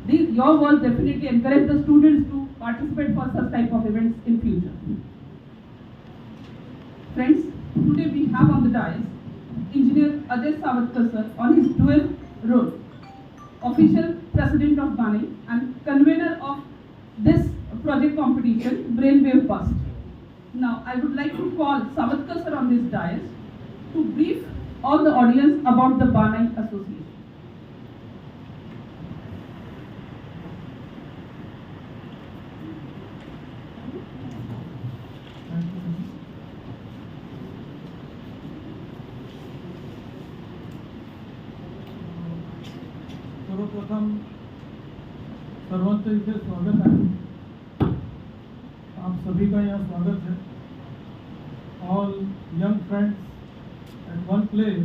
Your work definitely encourage the students to participate for such type of events in future. Friends, today we have on the dais Engineer Ajay Sawatkar sir on his dual role, official president of Banae and convener of this project competition, Brainwave Brust. Now, I would like to call Sawatkar sir on this dais to brief all the audience about the Banae Association. सर्वप्रथम सर्वांचं इथे स्वागत आहे. आप सभी का यहाँ स्वागत है. All young friends at one place,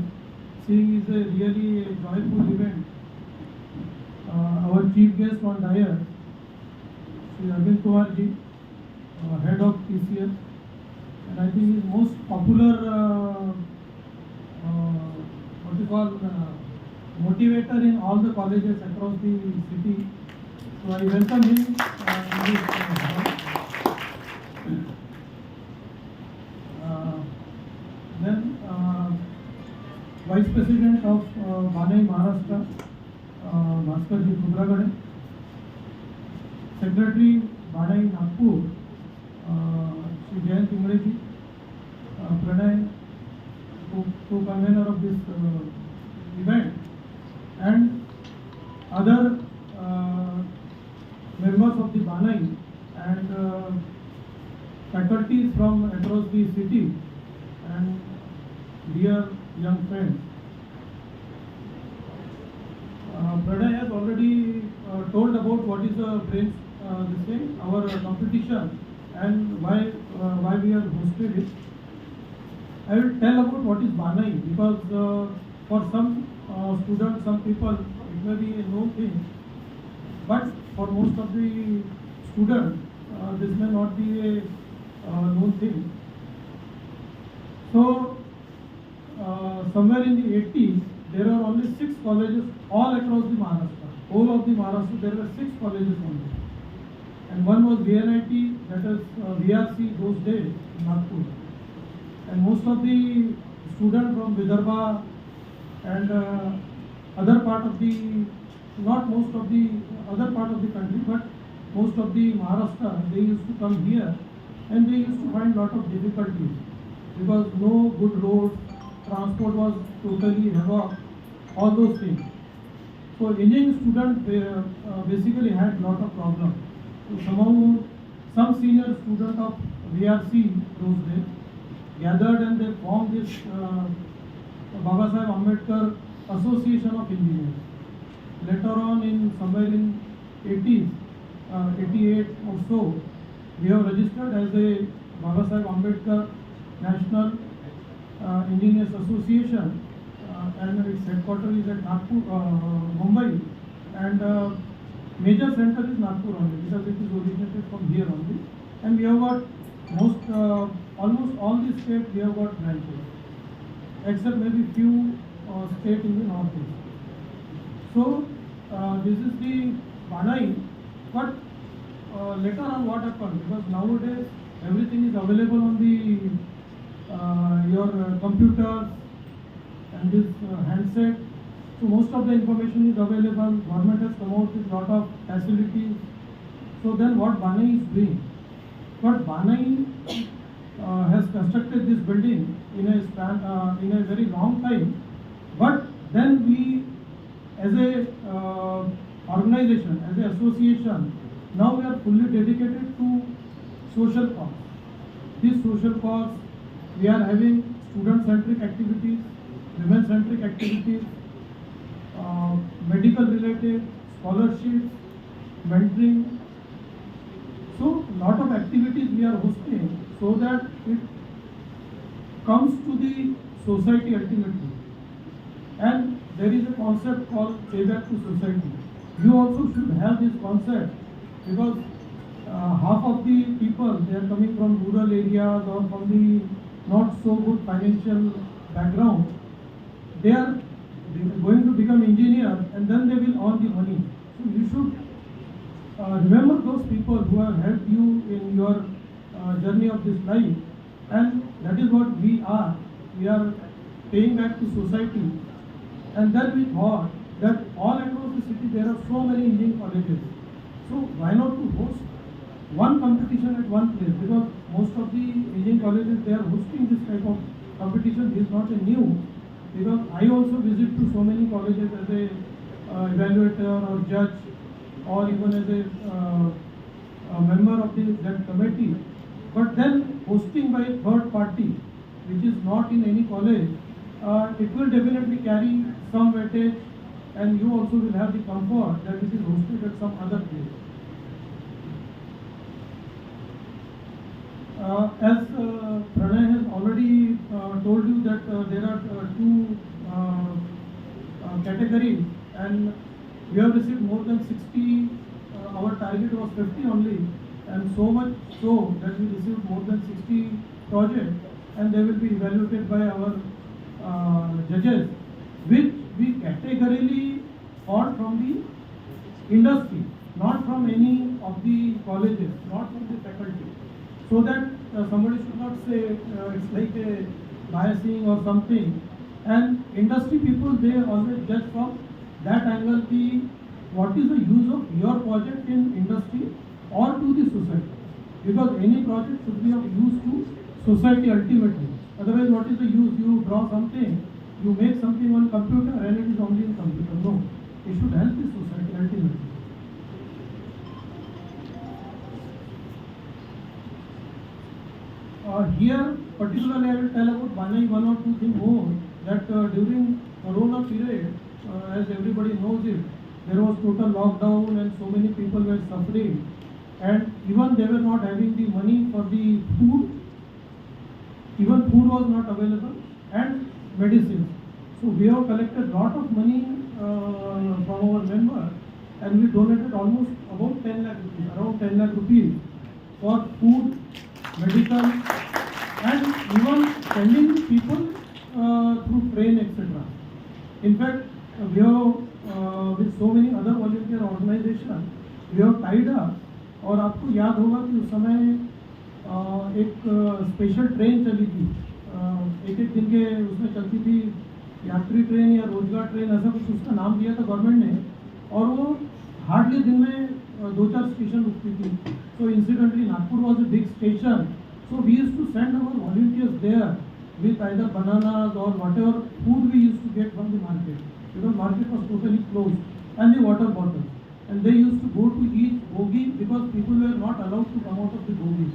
seeing is a really a joyful event. Our chief guest on dais, Shri Arvind Kumar ji, head of TCS, and I think he is most popular what you call motivator in all the colleges across the city. So I welcome him in this then Vice President of Banae Maharashtra, Bhaskar ji Kubragade, Secretary Banae Nagpur, Shri Jayan Tingre ji, Banae, co-convener of this event, and other members of the Banae and faculties from across the city, and dear young friends. Banae has already told about what is our competition and why we have hosted it. I will tell about what is Banae, because for some students, some people, it may be a known thing, but for most of the students, this may not be a known thing. So, somewhere in the 80s, there are only 6 colleges all across the Maharashtra. Whole of the Maharashtra, there were 6 colleges only. And one was VNIT, that is VRC those days in Nagpur. And most of the students from Vidarbha and other part of the, not most of the other part of the country, but most of the Maharashtra, they used to come here and they used to find lot of difficulties because no good roads, transport was totally havoc, all those things. So engineering students basically had lot of problems. So somehow some senior student of VRC those days gathered and they formed this Babasaheb Ambedkar Association of Engineers. Later on, in somewhere in 80s, 88 or so, we have registered as a Babasaheb Ambedkar National Engineers Association, and its headquarters is at Nagpur, Mumbai, and major center is Nagpur only because it is originated from here only, and we have got almost all the states we have got branches, except maybe few states in the northeast. So this is the Banae, but later on what happened, because nowadays everything is available on the your computers and this handset, so most of the information is available. Government has come out with lot of facilities. So then what Banae is doing? But Banae has constructed this building in a very long time, but then we as a organization, as an association, now we are fully dedicated to social cause. This social cause, we are having student-centric activities, women-centric activities, medical related, scholarships, mentoring. So lot of activities we are hosting so that it comes to the society ultimately. And there is a concept called payback to society. You also should have this concept because half of the people, they are coming from rural areas or from the not so good financial background. They are going to become engineers and then they will earn the money. So you should remember those people who have helped you in your journey of this life, and that is what we are. We are paying back to society. And then we thought that all across the city there are so many engineering colleges. So why not to host one competition at one place? Because most of the engineering colleges, they are hosting this type of competition. This is not a new. Because I also visit to so many colleges as a evaluator or judge, or even as a member of that committee. But then hosting by third party, which is not in any college, it will definitely carry some weightage, and you also will have the comfort that it is hosted at some other place. As Pranay has already told you that there are two categories, and we have received more than 60. Our target was 50 only, and so much so that we received more than 60 projects, and they will be evaluated by our judges, which we categorically sought from the industry, not from any of the colleges, not from the faculty, so that somebody should not say it's like a biasing or something. And industry people, they always judge from that angle, what is the use of your project in industry or to the society, because any project should be of use to society ultimately. Otherwise, what is the use? You draw something, you make something on computer, and it is only in computer. No, it should help the society ultimately. Here, particularly, I will tell about Banae one or two things more. That during Corona period, as everybody knows it, there was total lockdown and so many people were suffering, and even they were not having the money for the food. Even food was not available, and medicines. So we have collected lot of money from our members, and we donated almost about 10 lakh rupees, around 10 lakh rupees for food, medical, and even sending the people through train, etc. In fact, we have with so many other volunteer organizations, we have tied up. और आपको याद होगा कि उस समय एक special train चली थी, एक एक दिन के उसमें चलती थी, यात्री ट्रेन या रोजगार ट्रेन, ऐसा कुछ उसका नाम दिया था गवर्नमेंट ने, और वो हार्डली दिन में 2-4 स्टेशन रुकती थी. So incidentally, Nagpur was a big station. So we used to send our volunteers there with either bananas or whatever food we used to get from the market, because market was totally closed, and the water bottles. And they used to go to each bogie because people were not allowed to come out of the bogies.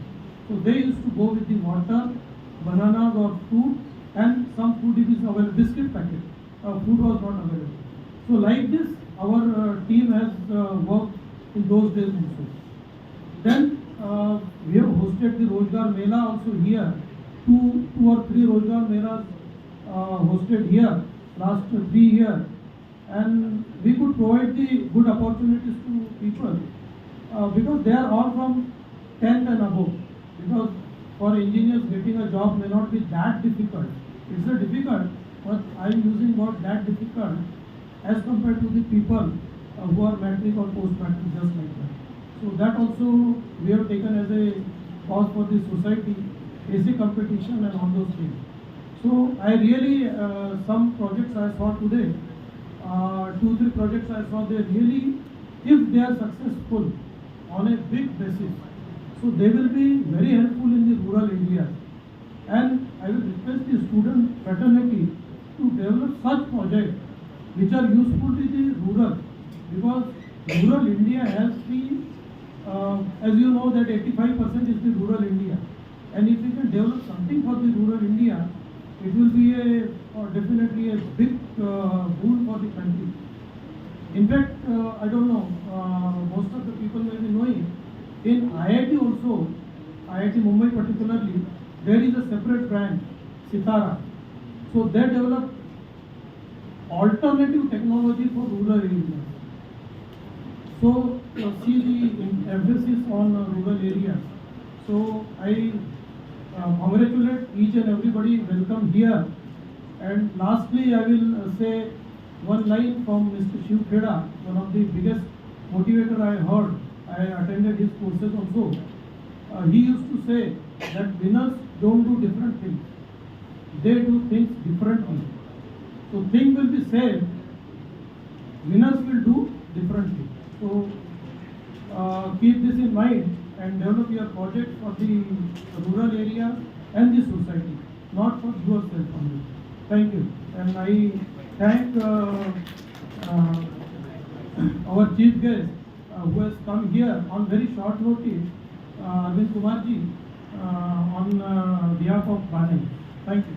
So they used to go with the water, bananas or fruit, and some food if is available, biscuit packet. Food was not available. So like this, our team has worked in those days also. Then we have hosted the Rozgar Mela also here. Two or three Rozgar Melas hosted here last 3 years. And we could provide the good opportunities to people because they are all from 10th and above. Because for engineers getting a job may not be that difficult. It's a difficult, but I am using word that difficult as compared to the people who are matric or post-matric, just like that. So that also we have taken as a cause for the society, basic competition and all those things. So I really, some projects I saw today, 2-3 projects I saw, they really, if they are successful on a big basis, so they will be very helpful in the rural areas. And I will request the student fraternity to develop such projects which are useful to the rural, because rural India has the, as you know, that 85% is the rural India. And if we can develop something for the rural India, it will be definitely a big boon for the country. In fact, I don't know, most of the people may be knowing, in IIT also, IIT Mumbai particularly, there is a separate branch, Sitara. So they develop alternative technology for rural areas. So see the emphasis on rural areas. So I congratulate each and everybody, welcome here. And lastly, I will say one line from Mr. Shiv Kheda, one of the biggest motivator I heard. I attended his courses also. He used to say that winners don't do different things. They do things differently. So thing will be same. Winners will do differently. So keep this in mind and develop your project for the rural area and the society, not for yourself only. Thank you. And I thank our chief guest who has come here on very short notice, Arvind Kumarji, on behalf of Banae. Thank you.